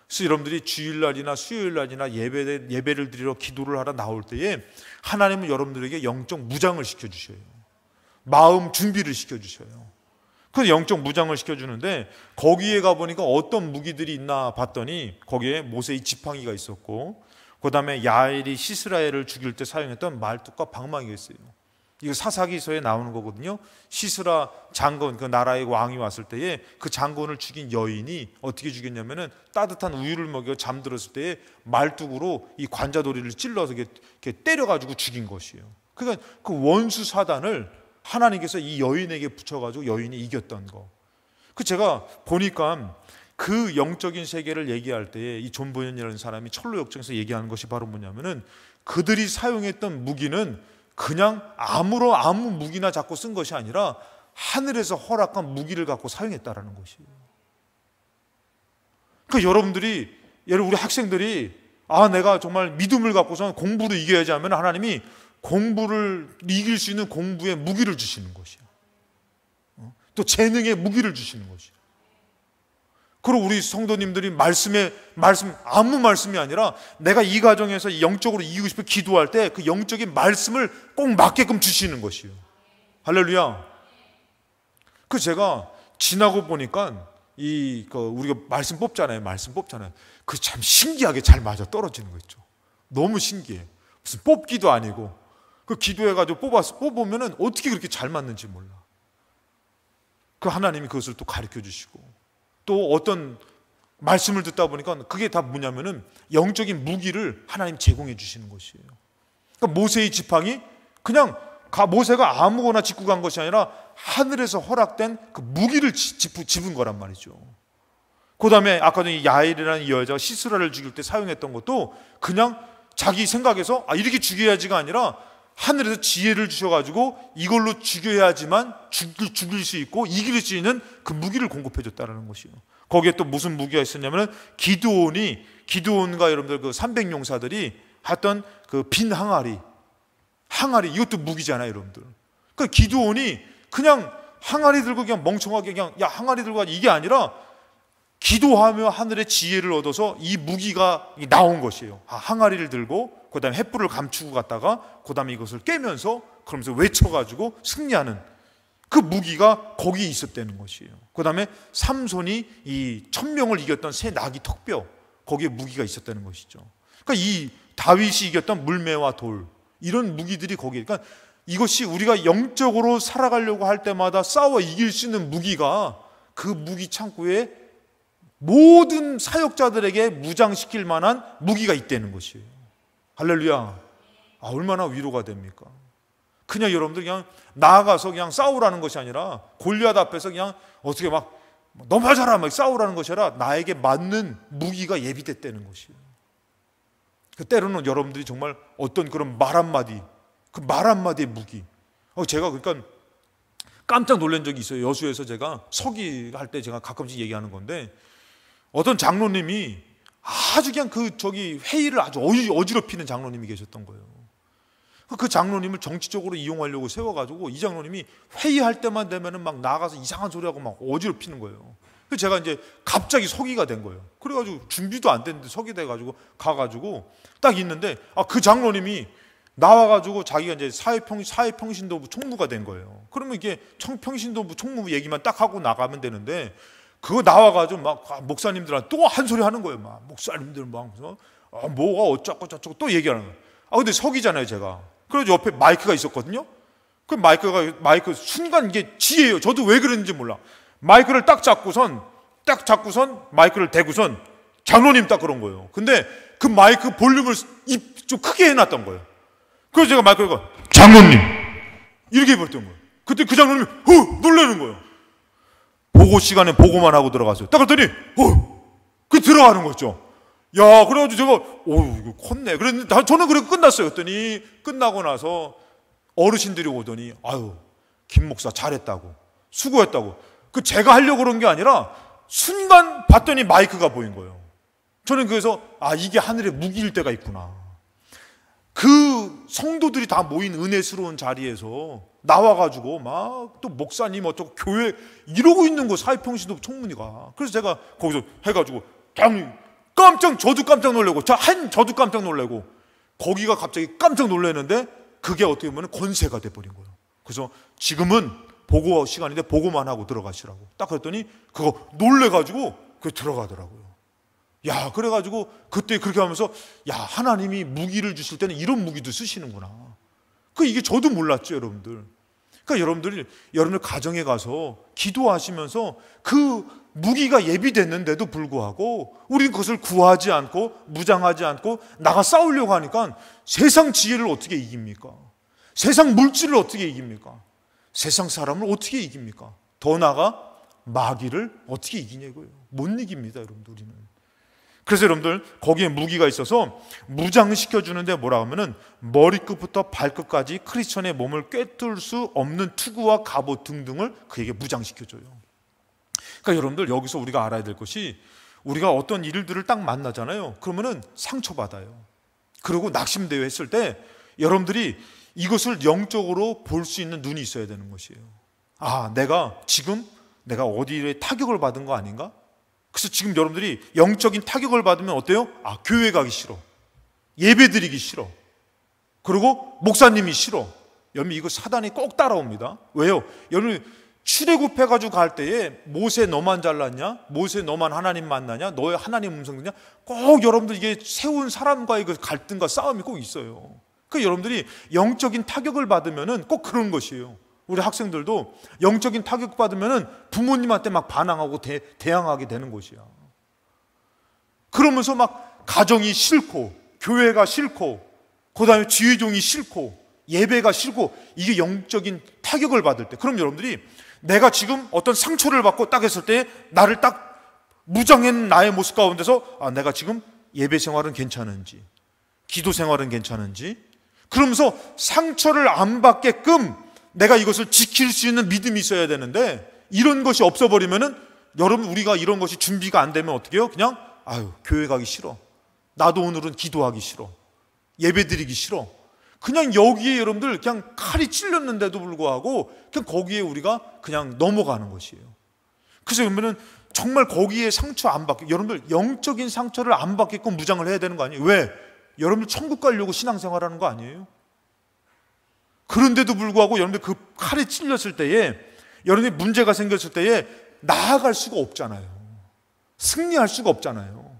그래서 여러분들이 주일날이나 수요일날이나 예배를 드리러 기도를 하러 나올 때에 하나님은 여러분들에게 영적 무장을 시켜주셔요. 마음 준비를 시켜주셔요. 그 영적 무장을 시켜주는데, 거기에 가보니까 어떤 무기들이 있나 봤더니 거기에 모세의 지팡이가 있었고, 그 다음에 야엘이 시스라엘을 죽일 때 사용했던 말뚝과 방망이가 있어요. 이거 사사기서에 나오는 거거든요. 시스라 장군, 그 나라의 왕이 왔을 때에 그 장군을 죽인 여인이 어떻게 죽였냐면은 따뜻한 우유를 먹여 잠들었을 때에 말뚝으로 이 관자놀이를 찔러서 이렇게 때려가지고 죽인 것이에요. 그러니까 그 원수 사단을 하나님께서 이 여인에게 붙여가지고 여인이 이겼던 거. 그 제가 보니까 그 영적인 세계를 얘기할 때에 이 존 보현이라는 사람이 철로 역정에서 얘기하는 것이 바로 뭐냐면은, 그들이 사용했던 무기는 그냥 아무 무기나 잡고 쓴 것이 아니라 하늘에서 허락한 무기를 갖고 사용했다라는 것이에요. 그러니까 여러분들이, 우리 학생들이 내가 정말 믿음을 갖고서 공부를 이겨야지 하면 하나님이 공부를 이길 수 있는 공부의 무기를 주시는 것이에요. 또 재능의 무기를 주시는 것이에요. 그리고 우리 성도님들이 아무 말씀이 아니라 내가 이 가정에서 영적으로 이기고 싶어 기도할 때 그 영적인 말씀을 꼭 맞게끔 주시는 것이에요. 할렐루야. 그 제가 지나고 보니까 우리가 말씀 뽑잖아요. 그 참 신기하게 잘 맞아 떨어지는 거 있죠. 너무 신기해. 무슨 뽑기도 아니고 그 기도해가지고 뽑으면은 어떻게 그렇게 잘 맞는지 몰라. 그 하나님이 그것을 또 가르쳐 주시고, 또 어떤 말씀을 듣다 보니까 그게 다 뭐냐면은 영적인 무기를 하나님 제공해 주시는 것이에요. 그러니까 모세의 지팡이, 그냥 모세가 아무거나 짚고 간 것이 아니라 하늘에서 허락된 그 무기를 집은 거란 말이죠. 그 다음에 아까 전에 야엘이라는 이 여자가 시스라를 죽일 때 사용했던 것도 그냥 자기 생각에서 이렇게 죽여야지가 아니라 하늘에서 지혜를 주셔가지고 이걸로 죽여야지만 죽일 수 있고 이길 수 있는 그 무기를 공급해 줬다는 것이에요. 거기에 또 무슨 무기가 있었냐면 기드온과 여러분들 그 300용사들이 했던 그 빈 항아리 이것도 무기잖아요, 여러분들. 그러니까 기드온이 그냥 항아리 들고 그냥 멍청하게 그냥 항아리 들고 이게 아니라 기도하며 하늘의 지혜를 얻어서 이 무기가 나온 것이에요. 항아리를 들고 그 다음에 횃불을 감추고 갔다가 그 다음에 이것을 깨면서 그러면서 외쳐가지고 승리하는 그 무기가 거기에 있었다는 것이에요. 그 다음에 삼손이 이 1000명을 이겼던 새 나귀 턱뼈, 거기에 무기가 있었다는 것이죠. 그러니까 이 다윗이 이겼던 물매와 돌, 이런 무기들이 거기에, 그러니까 이것이 우리가 영적으로 살아가려고 할 때마다 싸워 이길 수 있는 무기가 그 무기 창고에 모든 사역자들에게 무장시킬 만한 무기가 있다는 것이에요. 할렐루야. 얼마나 위로가 됩니까? 그냥 여러분들 그냥 나아가서 그냥 싸우라는 것이 아니라 골리앗 앞에서 그냥 어떻게 막 넘어져라 막 싸우라는 것이 아니라 나에게 맞는 무기가 예비됐다는 것이에요. 때로는 여러분들이 정말 어떤 그런 말 한마디, 그 말 한마디의 무기. 제가 그러니까 깜짝 놀란 적이 있어요. 여수에서 제가 서기할 때 제가 가끔씩 얘기하는 건데, 어떤 장로님이 아주 그냥 회의를 아주 어지럽히는 장로님이 계셨던 거예요. 그 장로님을 정치적으로 이용하려고 세워가지고 이 장로님이 회의할 때만 되면은 막 나가서 이상한 소리하고 막 어지럽히는 거예요. 그래서 제가 이제 갑자기 서기가 된 거예요. 그래가지고 준비도 안 됐는데 서기 돼가지고 가가지고 딱 있는데 그 장로님이 나와가지고 자기가 이제 사회평신도부 총무가 된 거예요. 그러면 이게 평신도부 총무 얘기만 딱 하고 나가면 되는데 그거 나와가지고 막 목사님들한테 또 한 소리 하는 거예요. 막 목사님들 막 뭐가 어쩌고 저쩌고 또 얘기하는 거예요. 근데 서기잖아요, 제가. 그래서 옆에 마이크가 있었거든요. 그 마이크 순간 이게 지혜예요. 저도 왜 그랬는지 몰라. 마이크를 딱 잡고선 마이크를 대고선 장로님 딱 그런 거예요. 근데 그 마이크 볼륨을 좀 크게 해놨던 거예요. 그래서 제가 마이크를 장로님 이렇게 해버렸던 거예요. 그때 그 장로님이 놀라는 거예요. 보고 시간에 보고만 하고 들어갔어요. 딱 그랬더니 그 들어가는 거죠. 야, 그래가지고 제가 이거 컸네. 그랬는데 저는 그렇게 끝났어요. 그랬더니 끝나고 나서 어르신들이 오더니 아유, 김 목사 잘했다고, 수고했다고. 그 제가 하려고 그런 게 아니라 순간 봤더니 마이크가 보인 거예요. 저는 그래서 이게 하늘의 무기일 때가 있구나. 그 성도들이 다 모인 은혜스러운 자리에서 나와가지고 막 또 목사님 어쩌고 교회 이러고 있는 거 사회평신도 총무니가. 그래서 제가 거기서 해가지고 저도 깜짝 놀라고 저도 깜짝 놀라고 거기가 갑자기 깜짝 놀랐는데 그게 어떻게 보면 권세가 돼버린 거예요. 그래서 지금은 보고 시간인데 보고만 하고 들어가시라고 딱 그랬더니 그거 놀래가지고 그 들어가더라고요. 야, 그래가지고 그때 그렇게 하면서 야, 하나님이 무기를 주실 때는 이런 무기도 쓰시는구나. 이게 저도 몰랐죠, 여러분들. 그러니까 여러분들 가정에 가서 기도하시면서 그 무기가 예비됐는데도 불구하고 우리는 그것을 구하지 않고 무장하지 않고 나가 싸우려고 하니까 세상 지혜를 어떻게 이깁니까? 세상 물질을 어떻게 이깁니까? 세상 사람을 어떻게 이깁니까? 더 나아가 마귀를 어떻게 이기냐고요. 못 이깁니다, 여러분들. 우리는. 그래서 여러분들 거기에 무기가 있어서 무장시켜주는데 뭐라 하면은 머리끝부터 발끝까지 크리스천의 몸을 꿰뚫을 수 없는 투구와 갑옷 등등을 그에게 무장시켜줘요. 그러니까 여러분들 여기서 우리가 알아야 될 것이 우리가 어떤 일들을 딱 만나잖아요. 그러면은 상처받아요. 그리고 낙심대회 했을 때 여러분들이 이것을 영적으로 볼 수 있는 눈이 있어야 되는 것이에요. 내가 어디에 타격을 받은 거 아닌가? 그래서 지금 여러분들이 영적인 타격을 받으면 어때요? 교회 가기 싫어. 예배 드리기 싫어. 그리고 목사님이 싫어. 여러분 이거 사단이 꼭 따라옵니다. 왜요? 여러분 출애굽해가지고 갈 때에 모세 너만 잘났냐? 모세 너만 하나님 만나냐? 너의 하나님 음성 듣냐? 꼭 여러분들 이게 세운 사람과의 그 갈등과 싸움이 꼭 있어요. 그러니까 여러분들이 영적인 타격을 받으면은 꼭 그런 것이에요. 우리 학생들도 영적인 타격 받으면은 부모님한테 막 반항하고 대항하게 되는 것이야. 그러면서 막 가정이 싫고 교회가 싫고 그다음에 지휘종이 싫고 예배가 싫고 이게 영적인 타격을 받을 때 그럼 여러분들이 내가 지금 어떤 상처를 받고 딱 했을 때 나를 딱 무장한 나의 모습 가운데서 내가 지금 예배 생활은 괜찮은지 기도 생활은 괜찮은지 그러면서 상처를 안 받게끔 내가 이것을 지킬 수 있는 믿음이 있어야 되는데 이런 것이 없어버리면은 여러분 우리가 이런 것이 준비가 안 되면 어떻게 해요? 그냥 교회 가기 싫어. 나도 오늘은 기도하기 싫어. 예배 드리기 싫어. 그냥 여기에 여러분들 그냥 칼이 찔렸는데도 불구하고 그냥 거기에 우리가 그냥 넘어가는 것이에요. 그래서 그러면은 정말 거기에 상처 안 받게 여러분들 영적인 상처를 안 받게끔 무장을 해야 되는 거 아니에요? 왜? 여러분들 천국 가려고 신앙생활하는 거 아니에요? 그런데도 불구하고 여러분들 그 칼에 찔렸을 때에 여러분들이 문제가 생겼을 때에 나아갈 수가 없잖아요. 승리할 수가 없잖아요.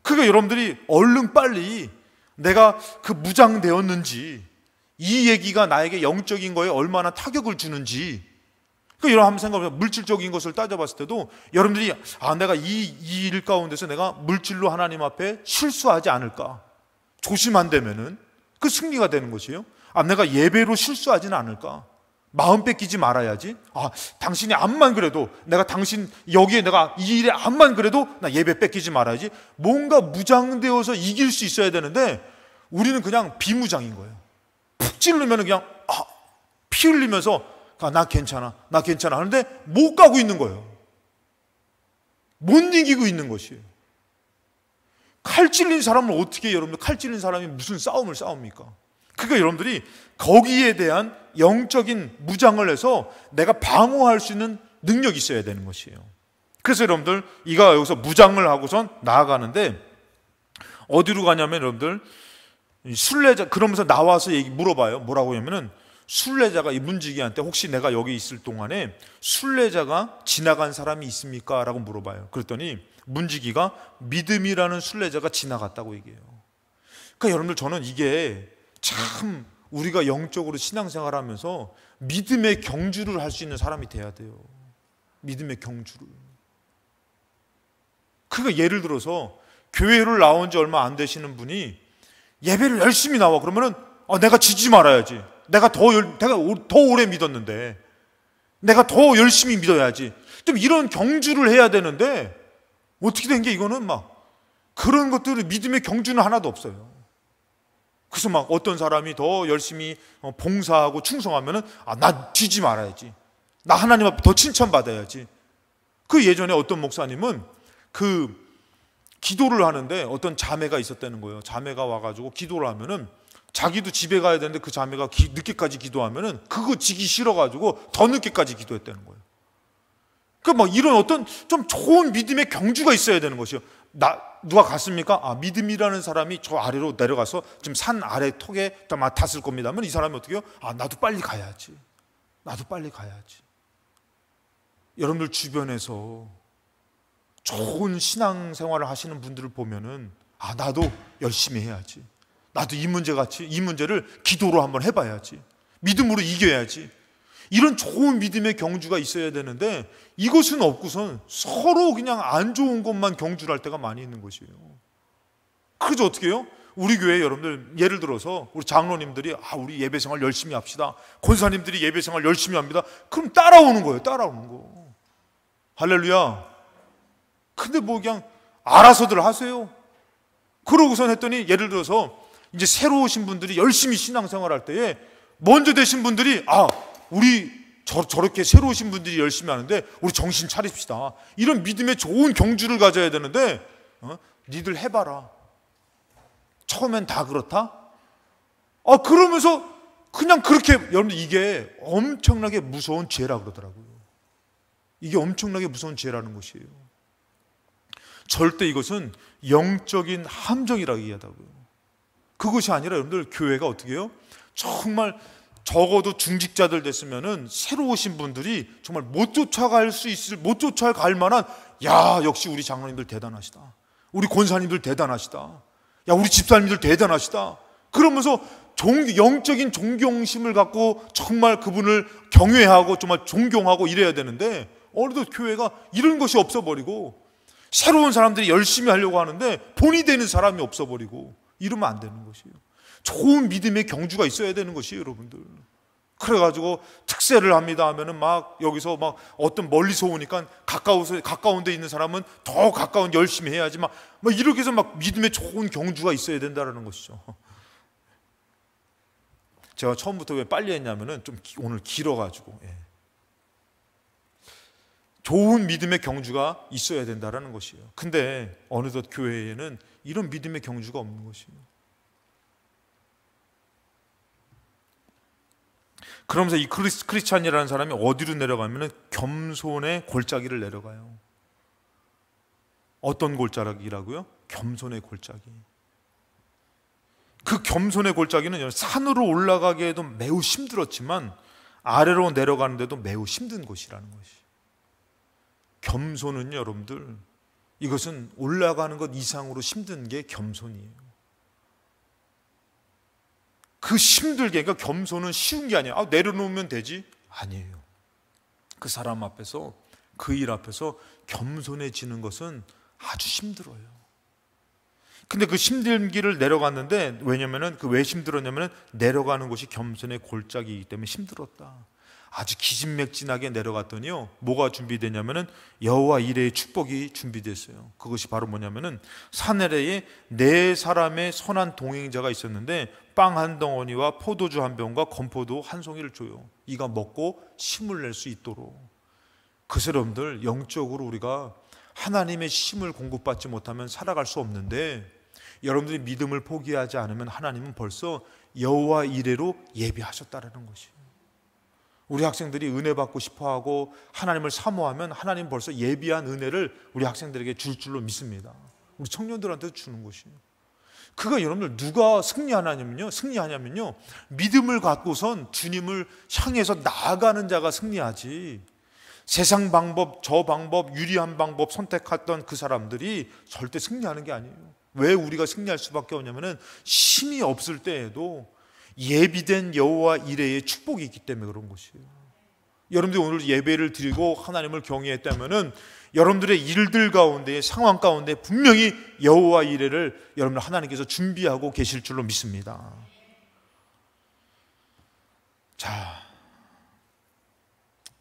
그러니까 여러분들이 얼른 빨리 내가 그 무장되었는지 이 얘기가 나에게 영적인 거에 얼마나 타격을 주는지 그러니까 여러분 한번 생각해보세요. 물질적인 것을 따져봤을 때도 여러분들이 내가 이 일 가운데서 내가 물질로 하나님 앞에 실수하지 않을까 조심 안 되면은 그 승리가 되는 것이에요. 내가 예배로 실수하지는 않을까? 마음 뺏기지 말아야지. 당신이 암만 그래도 내가 당신 여기에 내가 이 일에 암만 그래도 나 예배 뺏기지 말아야지. 뭔가 무장되어서 이길 수 있어야 되는데 우리는 그냥 비무장인 거예요. 푹 찌르면 그냥 피 흘리면서 나 괜찮아 하는데 못 가고 있는 거예요. 못 이기고 있는 것이에요. 칼 찔린 사람을 어떻게 여러분들 칼 찔린 사람이 무슨 싸움을 싸웁니까? 그러니까 여러분들이 거기에 대한 영적인 무장을 해서 내가 방어할 수 있는 능력이 있어야 되는 것이에요. 그래서 여러분들 이가 여기서 무장을 하고선 나아가는데 어디로 가냐면 여러분들 순례자, 그러면서 나와서 물어봐요. 뭐라고 하냐면은 순례자가 이 문지기한테 혹시 내가 여기 있을 동안에 순례자가 지나간 사람이 있습니까? 라고 물어봐요. 그랬더니 문지기가 믿음이라는 순례자가 지나갔다고 얘기해요. 그러니까 여러분들 저는 이게 참 우리가 영적으로 신앙생활 하면서 믿음의 경주를 할 수 있는 사람이 돼야 돼요. 믿음의 경주를. 그러니까 예를 들어서 교회를 나온 지 얼마 안 되시는 분이 예배를 열심히 나와. 그러면은 내가 지지 말아야지. 내가 더 오래 믿었는데 내가 더 열심히 믿어야지. 좀 이런 경주를 해야 되는데 어떻게 된 게 이거는 막 그런 것들은 믿음의 경주는 하나도 없어요. 그래서 막 어떤 사람이 더 열심히 봉사하고 충성하면은 나 지지 말아야지. 나 하나님 앞에 더 칭찬받아야지. 그 예전에 어떤 목사님은 그 기도를 하는데 어떤 자매가 있었다는 거예요. 자매가 와가지고 기도를 하면은 자기도 집에 가야 되는데 그 자매가 늦게까지 기도하면은 그거 지기 싫어가지고 더 늦게까지 기도했다는 거예요. 그러니까 막 이런 어떤 좀 좋은 믿음의 경주가 있어야 되는 것이요. 누가 갔습니까? 믿음이라는 사람이 저 아래로 내려가서 지금 산 아래 턱에 닿았을 겁니다. 하면 이 사람이 어떻게 해요? 나도 빨리 가야지. 나도 빨리 가야지. 여러분들 주변에서 좋은 신앙생활을 하시는 분들을 보면은 나도 열심히 해야지. 나도 이 문제를 기도로 한번 해봐야지. 믿음으로 이겨야지. 이런 좋은 믿음의 경주가 있어야 되는데 이것은 없고선 서로 그냥 안 좋은 것만 경주를 할 때가 많이 있는 것이에요. 그래서 어떻게 해요? 우리 교회 여러분들 예를 들어서 우리 장로님들이 우리 예배생활 열심히 합시다. 권사님들이 예배생활 열심히 합니다. 그럼 따라오는 거예요. 따라오는 거. 할렐루야. 근데 뭐 그냥 알아서들 하세요. 그러고선 했더니 예를 들어서 이제 새로 오신 분들이 열심히 신앙생활 할 때에 먼저 되신 분들이 우리 저렇게 새로 오신 분들이 열심히 하는데 우리 정신 차립시다. 이런 믿음의 좋은 경주를 가져야 되는데 니들 해봐라. 처음엔 다 그렇다? 그러면서 그냥 그렇게 여러분들 이게 엄청나게 무서운 죄라 그러더라고요. 이게 엄청나게 무서운 죄라는 것이에요. 절대 이것은 영적인 함정이라고 얘기하다고요. 그것이 아니라 여러분들 교회가 어떻게 해요? 정말 적어도 중직자들 됐으면은 새로 오신 분들이 정말 못 쫓아갈 만한 역시 우리 장로님들 대단하시다. 우리 권사님들 대단하시다. 우리 집사님들 대단하시다. 그러면서 영적인 존경심을 갖고 정말 그분을 경외하고 정말 존경하고 이래야 되는데 어느덧 교회가 이런 것이 없어버리고 새로운 사람들이 열심히 하려고 하는데 본이 되는 사람이 없어버리고 이러면 안 되는 것이에요. 좋은 믿음의 경주가 있어야 되는 것이에요, 여러분들. 그래가지고 특세를 합니다 하면은 막 여기서 막 어떤 멀리서 오니까 가까운 데 있는 사람은 더 가까운 열심히 해야지 막 이렇게 해서 막 믿음의 좋은 경주가 있어야 된다는 것이죠. 제가 처음부터 왜 빨리 했냐면은 좀 오늘 길어가지고 좋은 믿음의 경주가 있어야 된다는 것이에요. 근데 어느덧 교회에는 이런 믿음의 경주가 없는 것이에요. 그러면서 이 크리스찬이라는 사람이 어디로 내려가면 겸손의 골짜기를 내려가요. 어떤 골짜기라고요? 겸손의 골짜기. 그 겸손의 골짜기는 산으로 올라가기에도 매우 힘들었지만 아래로 내려가는데도 매우 힘든 곳이라는 것이. 겸손은요, 여러분들, 이것은 올라가는 것 이상으로 힘든 게 겸손이에요. 그 힘들게, 그러니까 겸손은 쉬운 게 아니에요. 내려놓으면 되지? 아니에요. 그 사람 앞에서, 그 일 앞에서 겸손해지는 것은 아주 힘들어요. 근데 그 힘든 길을 내려갔는데, 왜냐면은 왜 힘들었냐면은 내려가는 곳이 겸손의 골짜기이기 때문에 힘들었다. 아주 기진맥진하게 내려갔더니요, 뭐가 준비되냐면은 여호와 이레의 축복이 준비됐어요. 그것이 바로 뭐냐면은 산 아래에 4사람의 선한 동행자가 있었는데 빵 한 덩어리와 포도주 한 병과 건포도 한 송이를 줘요. 이가 먹고 힘을 낼 수 있도록. 그래서 여러분들, 영적으로 우리가 하나님의 힘을 공급받지 못하면 살아갈 수 없는데, 여러분들이 믿음을 포기하지 않으면 하나님은 벌써 여호와 이레로 예배하셨다라는 것이에요. 우리 학생들이 은혜 받고 싶어하고 하나님을 사모하면 하나님 벌써 예비한 은혜를 우리 학생들에게 줄 줄로 믿습니다. 우리 청년들한테도 주는 것이에요. 그가 여러분들 누가 승리하냐면요, 믿음을 갖고선 주님을 향해서 나아가는 자가 승리하지, 세상 방법, 저 방법, 유리한 방법 선택했던 그 사람들이 절대 승리하는 게 아니에요. 왜 우리가 승리할 수밖에 없냐면은 힘이 없을 때에도 예비된 여호와 이레의 축복이 있기 때문에 그런 것이에요. 여러분들이 오늘 예배를 드리고 하나님을 경외했다면은 여러분들의 일들 가운데, 상황 가운데 분명히 여호와 이레를 여러분 하나님께서 준비하고 계실 줄로 믿습니다. 자,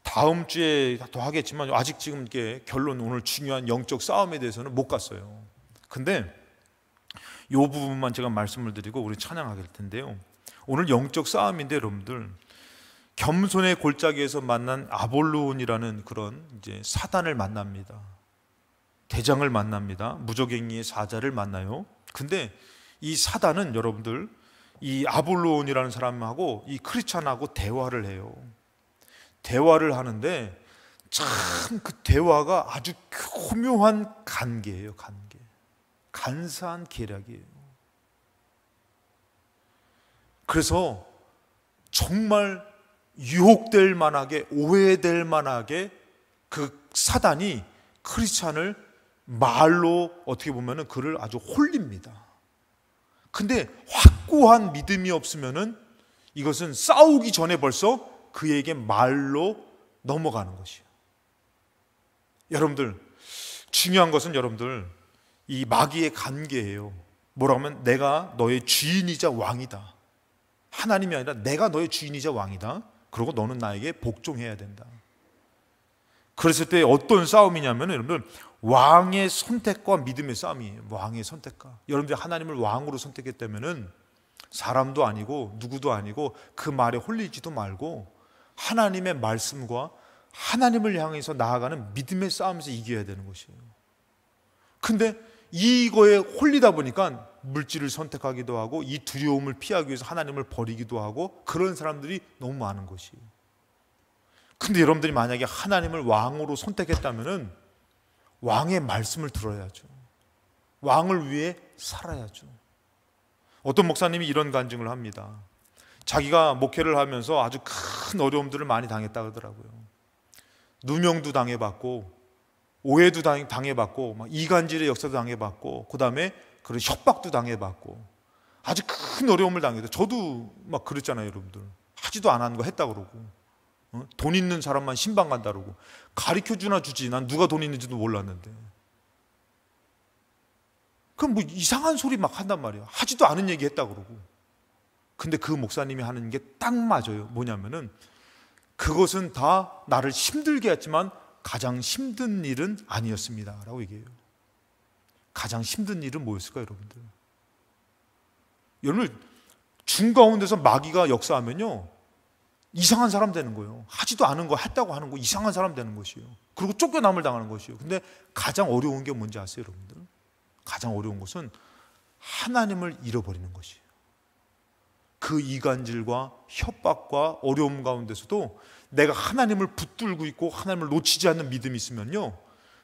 다음 주에 더 하겠지만 아직 지금 이렇게 결론, 오늘 중요한 영적 싸움에 대해서는 못 갔어요. 근데 이 부분만 제가 말씀을 드리고 우리 찬양하게 될 텐데요. 오늘 영적 싸움인데 여러분들, 겸손의 골짜기에서 만난 아볼론이라는 그런 이제 사단을 만납니다. 대장을 만납니다. 무적행위의 사자를 만나요. 근데 이 사단은 여러분들 이 아볼론이라는 사람하고 이 크리스찬하고 대화를 해요. 대화를 하는데 참 그 대화가 아주 교묘한 관계예요. 관계. 간사한 계략이에요. 그래서 정말 유혹될 만하게, 오해될 만하게 그 사단이 크리스찬을 말로 어떻게 보면은 그를 아주 홀립니다. 근데 확고한 믿음이 없으면은 이것은 싸우기 전에 벌써 그에게 말로 넘어가는 것이에요. 여러분들, 중요한 것은 여러분들 이 마귀의 관계예요. 뭐라고 하면 내가 너의 주인이자 왕이다. 하나님이 아니라 내가 너의 주인이자 왕이다. 그리고 너는 나에게 복종해야 된다. 그랬을 때 어떤 싸움이냐면 여러분들 왕의 선택과 믿음의 싸움이에요. 왕의 선택과. 여러분들이 하나님을 왕으로 선택했다면은 사람도 아니고 누구도 아니고 그 말에 홀리지도 말고 하나님의 말씀과 하나님을 향해서 나아가는 믿음의 싸움에서 이겨야 되는 것이에요. 근데 이거에 홀리다 보니까 물질을 선택하기도 하고 이 두려움을 피하기 위해서 하나님을 버리기도 하고 그런 사람들이 너무 많은 것이에요. 근데 여러분들이 만약에 하나님을 왕으로 선택했다면은 왕의 말씀을 들어야죠. 왕을 위해 살아야죠. 어떤 목사님이 이런 간증을 합니다. 자기가 목회를 하면서 아주 큰 어려움들을 많이 당했다고 하더라고요. 누명도 당해봤고 오해도 당해봤고 막 이간질의 역사도 당해봤고 그 다음에 그런 협박도 당해봤고 아주 큰 어려움을 당해도 저도 막 그랬잖아요. 여러분들 하지도 않은 거 했다 그러고 돈 있는 사람만 신방 간다 그러고 가르쳐주나 주지 난 누가 돈 있는지도 몰랐는데 그럼 뭐 이상한 소리 막 한단 말이에요. 하지도 않은 얘기 했다 그러고. 근데 그 목사님이 하는 게 딱 맞아요. 뭐냐면은 그것은 다 나를 힘들게 했지만 가장 힘든 일은 아니었습니다 라고 얘기해요. 가장 힘든 일은 뭐였을까요? 여러분들, 여러분 중가운데서 마귀가 역사하면요 이상한 사람 되는 거예요. 하지도 않은 거 했다고 하는 거 이상한 사람 되는 것이에요. 그리고 쫓겨남을 당하는 것이에요. 근데 가장 어려운 게 뭔지 아세요? 여러분들, 가장 어려운 것은 하나님을 잃어버리는 것이에요. 그 이간질과 협박과 어려움 가운데서도 내가 하나님을 붙들고 있고 하나님을 놓치지 않는 믿음이 있으면요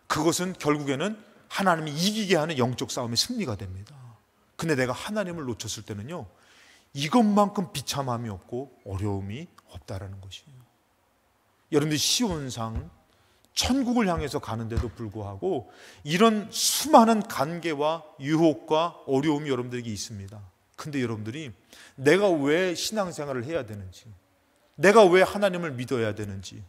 그것은 결국에는 하나님이 이기게 하는 영적 싸움의 승리가 됩니다. 근데 내가 하나님을 놓쳤을 때는요 이것만큼 비참함이 없고 어려움이 없다라는 것이에요. 여러분들이 시온상 천국을 향해서 가는데도 불구하고 이런 수많은 관계와 유혹과 어려움이 여러분들에게 있습니다. 근데 여러분들이 내가 왜 신앙생활을 해야 되는지, 내가 왜 하나님을 믿어야 되는지,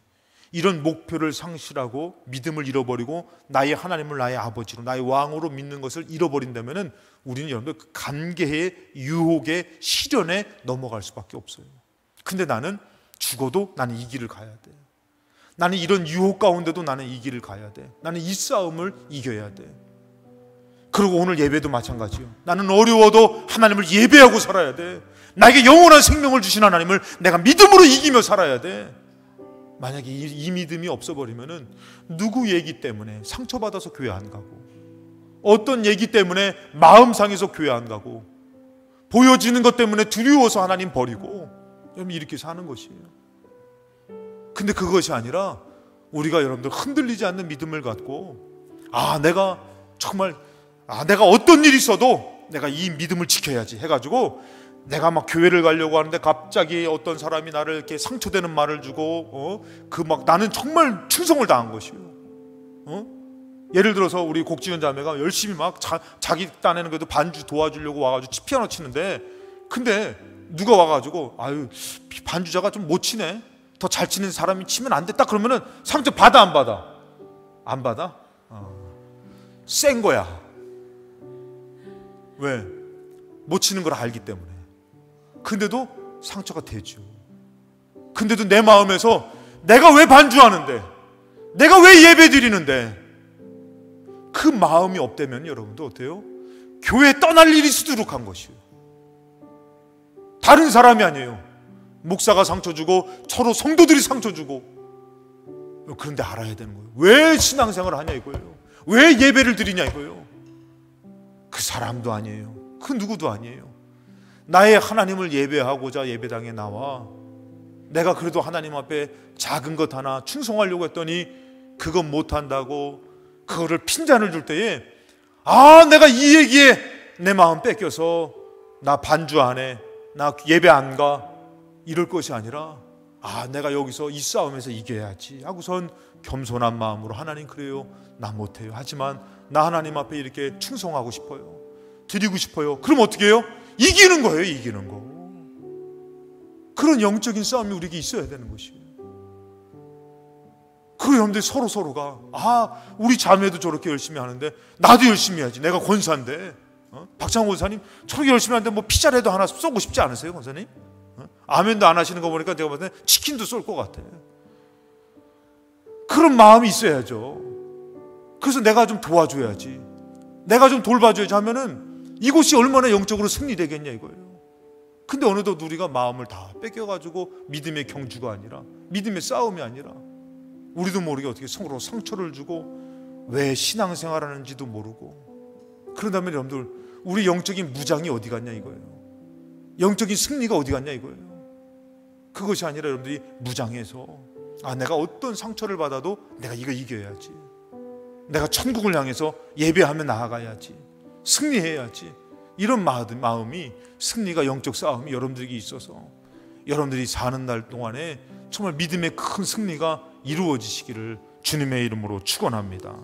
이런 목표를 상실하고 믿음을 잃어버리고 나의 하나님을 나의 아버지로 나의 왕으로 믿는 것을 잃어버린다면 우리는 여러분들 그 관계의 유혹의 시련에 넘어갈 수밖에 없어요. 근데 나는 죽어도 나는 이 길을 가야 돼. 나는 이런 유혹 가운데도 나는 이 길을 가야 돼. 나는 이 싸움을 이겨야 돼. 그리고 오늘 예배도 마찬가지요. 나는 어려워도 하나님을 예배하고 살아야 돼. 나에게 영원한 생명을 주신 하나님을 내가 믿음으로 이기며 살아야 돼. 만약에 이 믿음이 없어버리면은 누구 얘기 때문에 상처받아서 교회 안 가고, 어떤 얘기 때문에 마음 상해서 교회 안 가고, 보여지는 것 때문에 두려워서 하나님 버리고 여러분 이렇게 사는 것이에요. 근데 그것이 아니라 우리가 여러분들 흔들리지 않는 믿음을 갖고 내가 정말 내가 어떤 일이 있어도 내가 이 믿음을 지켜야지 해가지고 내가 막 교회를 가려고 하는데 갑자기 어떤 사람이 나를 이렇게 상처되는 말을 주고 나는 정말 충성을 다한 것이에요. 예를 들어서 우리 곡지은 자매가 열심히 막 자기 딴에는 그래도 반주 도와주려고 와가지고 피아노 치는데, 근데 누가 와가지고 반주자가 좀 못 치네, 더 잘 치는 사람이 치면 안 됐다 그러면은 상처 받아 안 받아? 안 받아? 센 거야. 왜? 못 치는 걸 알기 때문에. 근데도 상처가 되죠. 근데도 내 마음에서 내가 왜 반주하는데, 내가 왜 예배 드리는데, 그 마음이 없다면 여러분도 어때요? 교회 떠날 일이 수두룩한 것이에요. 다른 사람이 아니에요. 목사가 상처 주고 서로 성도들이 상처 주고. 그런데 알아야 되는 거예요. 왜 신앙생활을 하냐 이거예요. 왜 예배를 드리냐 이거예요. 그 사람도 아니에요. 그 누구도 아니에요. 나의 하나님을 예배하고자 예배당에 나와 내가 그래도 하나님 앞에 작은 것 하나 충성하려고 했더니 그건 못한다고 그거를 핀잔을 줄 때에 내가 이 얘기에 내 마음 뺏겨서 나 반주 안 해, 나 예배 안 가, 이럴 것이 아니라 내가 여기서 이 싸움에서 이겨야지 하고선 겸손한 마음으로 하나님 그래요, 나 못해요. 하지만 나 하나님 앞에 이렇게 충성하고 싶어요. 드리고 싶어요. 그럼 어떻게 해요? 이기는 거예요. 이기는 거. 그런 영적인 싸움이 우리에게 있어야 되는 것이에요. 그리고 여러분들 서로가 우리 자매도 저렇게 열심히 하는데 나도 열심히 해야지. 내가 권사인데 박창호 권사님 저렇게 열심히 하는데 뭐 피자라도 하나 쏘고 싶지 않으세요 권사님? 아멘도 안 하시는 거 보니까 내가 봤을 때 치킨도 쏠 것 같아. 그런 마음이 있어야죠. 그래서 내가 좀 도와줘야지, 내가 좀 돌봐줘야지 하면은 이곳이 얼마나 영적으로 승리되겠냐 이거예요. 근데 어느덧 우리가 마음을 다 뺏겨가지고 믿음의 경주가 아니라, 믿음의 싸움이 아니라 우리도 모르게 어떻게 서로 상처를 주고 왜 신앙생활하는지도 모르고, 그런다면 여러분들 우리 영적인 무장이 어디 갔냐 이거예요. 영적인 승리가 어디 갔냐 이거예요. 그것이 아니라 여러분들이 무장해서 내가 어떤 상처를 받아도 내가 이거 이겨야지, 내가 천국을 향해서 예배하며 나아가야지, 승리해야지, 이런 마음이, 승리가 영적 싸움이 여러분들에게 있어서 여러분들이 사는 날 동안에 정말 믿음의 큰 승리가 이루어지시기를 주님의 이름으로 축원합니다.